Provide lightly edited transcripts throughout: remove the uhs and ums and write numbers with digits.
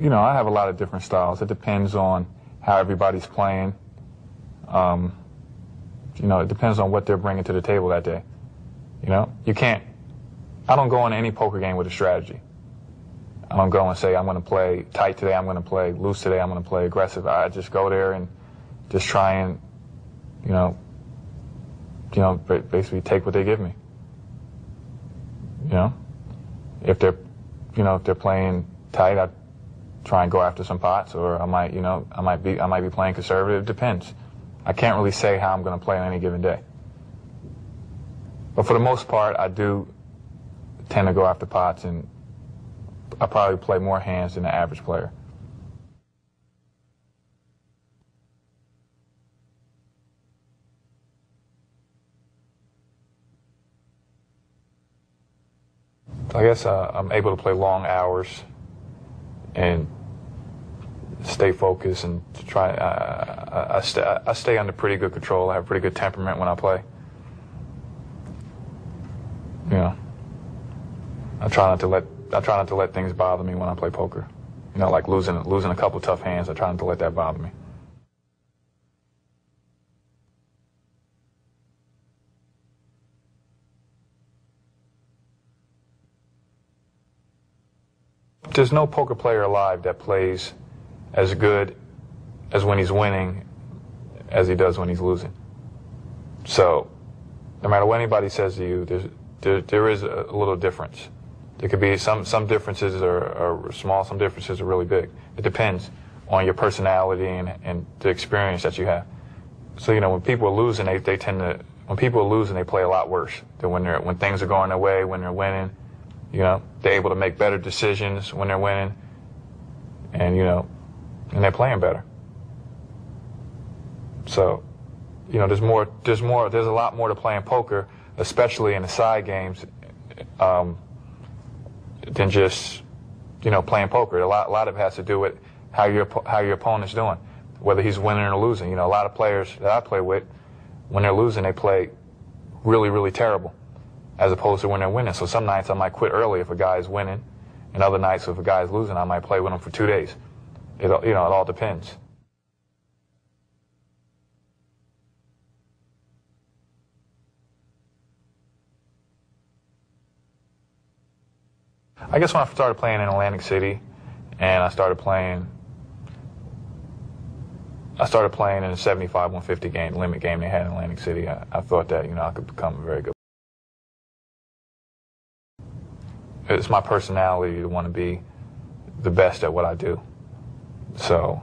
You know, I have a lot of different styles. It depends on how everybody's playing. You know, it depends on what they're bringing to the table that day. You know, I don't go into any poker game with a strategy. I don't go and say, I'm going to play tight today, I'm going to play loose today, I'm going to play aggressive. I just go there and just try and, you know, basically take what they give me. You know, if they're playing tight, I try and go after some pots, or I might be playing conservative. It depends. I can't really say how I'm going to play on any given day. But for the most part, I do tend to go after pots, and I probably play more hands than the average player. I guess I'm able to play long hours and stay focused and to try. I stay under pretty good control. I have pretty good temperament when I play. You know, I try not to let things bother me when I play poker. You know, like losing a couple tough hands. I try not to let that bother me. There's no poker player alive that plays as good as when he's winning as he does when he's losing. So, no matter what anybody says to you, there is a little difference. There could be some differences are small, some differences are really big. It depends on your personality and the experience that you have. So, you know, when people are losing, they play a lot worse than when things are going their way, when they're winning. You know, they're able to make better decisions when they're winning, and you know, and they're playing better. So, you know, there's a lot more to playing poker, especially in the side games, than just, you know, playing poker. A lot of it has to do with how your opponent's doing, whether he's winning or losing. You know, a lot of players that I play with, when they're losing, they play really, really terrible, as opposed to when they're winning. So some nights I might quit early if a guy is winning, and other nights if a guy is losing, I might play with him for 2 days. It all depends. I guess when I started playing in Atlantic City, and I started playing in the 75-150 game, limit game they had in Atlantic City, I thought that, you know, I could become a very good. It's my personality to want to be the best at what I do. So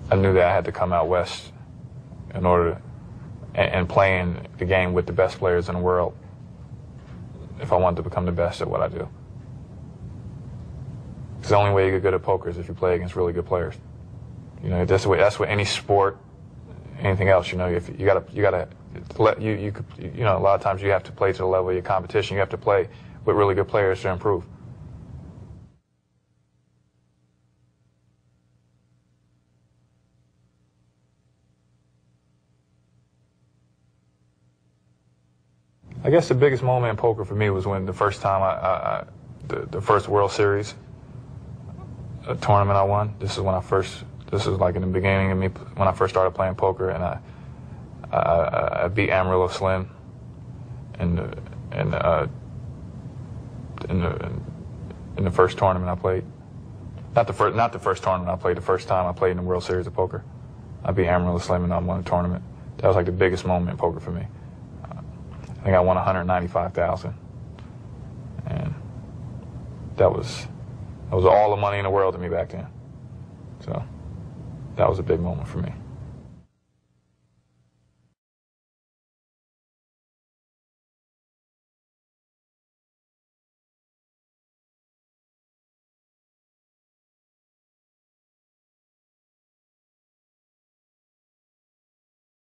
I knew that I had to come out west in order to, and playing the game with the best players in the world if I wanted to become the best at what I do. Because the only way you get good at poker is if you play against really good players. You know, that's what any sport, anything else. You know, if you gotta let you know, a lot of times you have to play to the level of your competition. You have to play with really good players to improve. I guess the biggest moment in poker for me was when the first time the first World Series tournament I won. This is like in the beginning of me when I first started playing poker, and I beat Amarillo Slim in the first tournament I played. Not the first tournament I played. The first time I played in the World Series of poker, I beat Amarillo Slim and I won the tournament. That was like the biggest moment in poker for me. I think I won $195,000, and that was all the money in the world to me back then. So that was a big moment for me.